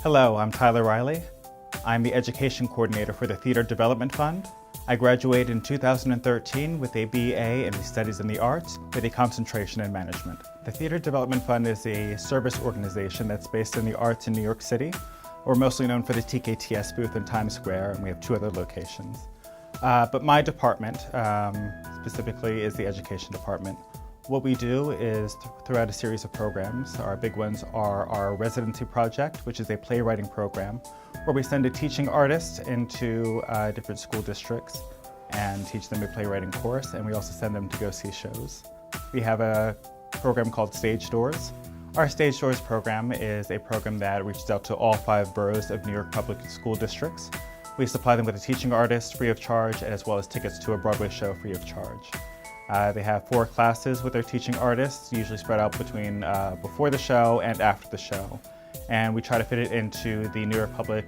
Hello, I'm Tyler Riley. I'm the Education Coordinator for the Theater Development Fund. I graduated in 2013 with a BA in Studies in the Arts with a concentration in Management. The Theater Development Fund is a service organization that's based in the arts in New York City. We're mostly known for the TKTS booth in Times Square, and we have 2 other locations. But my department specifically is the Education Department. What we do is throughout a series of programs. Our big ones are our residency project, which is a playwriting program where we send a teaching artist into different school districts and teach them a playwriting course, and we also send them to go see shows. We have a program called Stage Doors. Our Stage Doors program is a program that reaches out to all 5 boroughs of New York public school districts. We supply them with a teaching artist free of charge, as well as tickets to a Broadway show free of charge. They have 4 classes with their teaching artists, usually spread out between before the show and after the show. And we try to fit it into the New York Public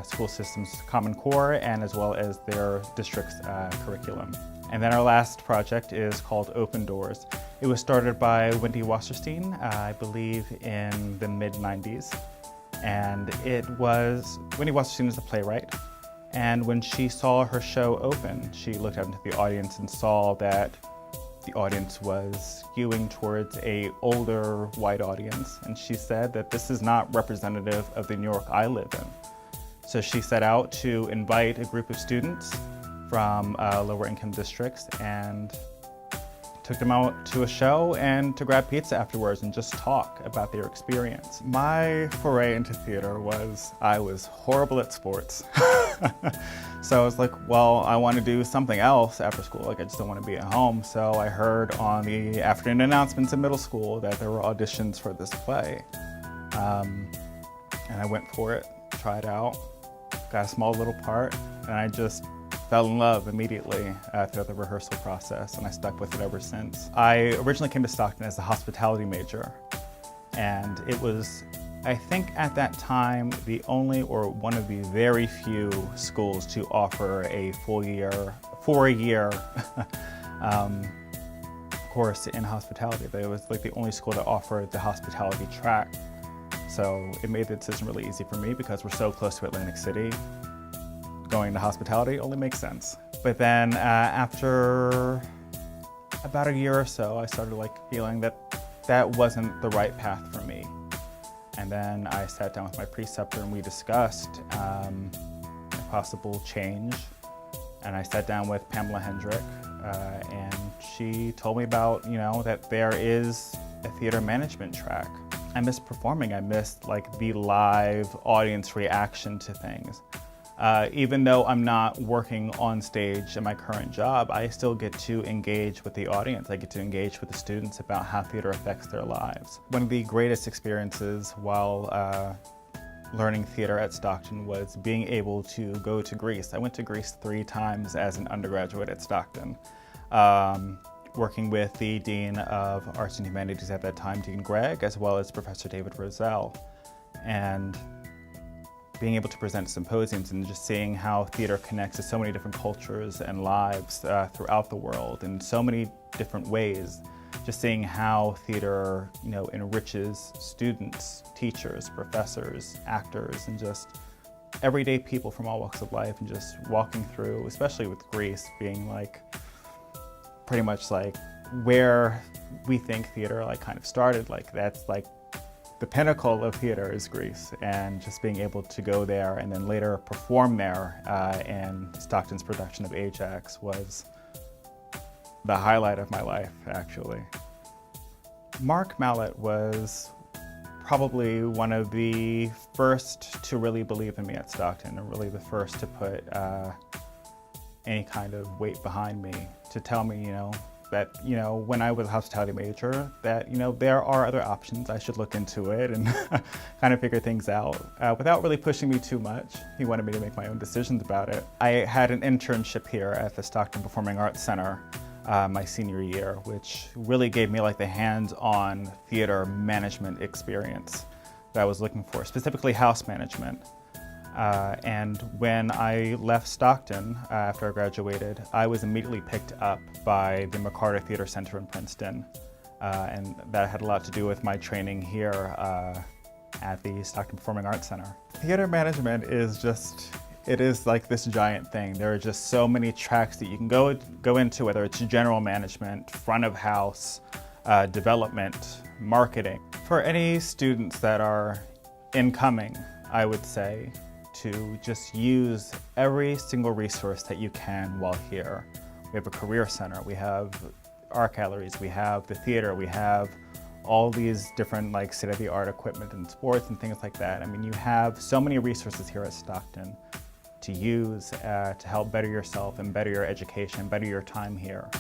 School System's Common Core and as well as their district's curriculum. And then our last project is called Open Doors. It was started by Wendy Wasserstein, I believe in the mid-90s. And Wendy Wasserstein is a playwright. And when she saw her show open, she looked out into the audience and saw that the audience was skewing towards an older white audience. And she said that this is not representative of the New York I live in. So she set out to invite a group of students from lower income districts and took them out to a show and to grab pizza afterwards and just talk about their experience. My foray into theater was, I was horrible at sports. So I was like, well, I want to do something else after school. Like, I just don't want to be at home. So I heard on the afternoon announcements in middle school that there were auditions for this play. And I went for it, tried out, got a small little part, and I just fell in love immediately throughout the rehearsal process, and I stuck with it ever since. I originally came to Stockton as a hospitality major, and it was, I think at that time, the only or one of the very few schools to offer a four-year course in hospitality. It was like the only school that offered the hospitality track. So it made the decision really easy for me because we're so close to Atlantic City. Going to hospitality only makes sense. But then after about a year or so, I started feeling that that wasn't the right path for me. And then I sat down with my preceptor and we discussed a possible change. And I sat down with Pamela Hendrick and she told me about, that there is a theater management track. I missed performing. I missed the live audience reaction to things. Even though I'm not working on stage in my current job, I still get to engage with the audience. I get to engage with the students about how theater affects their lives. One of the greatest experiences while learning theater at Stockton was being able to go to Greece. I went to Greece 3 times as an undergraduate at Stockton, working with the Dean of Arts and Humanities at that time, Dean Gregg, as well as Professor David Roselle. And being able to present symposiums and just seeing how theater connects to so many different cultures and lives throughout the world in so many different ways. Just seeing how theater, enriches students, teachers, professors, actors, and just everyday people from all walks of life, and just walking through, especially with Greece being pretty much where we think theater kind of started. That's the pinnacle of theater is Greece, and just being able to go there and then later perform there in Stockton's production of Ajax was the highlight of my life, actually. Mark Mallett was probably one of the first to really believe in me at Stockton, and really the first to put any kind of weight behind me, to tell me, that, when I was a hospitality major, that, there are other options. I should look into it and kind of figure things out without really pushing me too much. He wanted me to make my own decisions about it. I had an internship here at the Stockton Performing Arts Center my senior year, which really gave me the hands-on theater management experience that I was looking for, specifically house management. And when I left Stockton after I graduated, I was immediately picked up by the McCarter Theater Center in Princeton. And that had a lot to do with my training here at the Stockton Performing Arts Center. Theater management is it is like this giant thing. There are just so many tracks that you can go into, whether it's general management, front of house, development, marketing. For any students that are incoming, I would say to just use every single resource that you can while here. We have a career center, we have art galleries, we have the theater, we have all these different like state-of-the-art equipment and sports and things like that. I mean, you have so many resources here at Stockton to use to help better yourself and better your education, better your time here.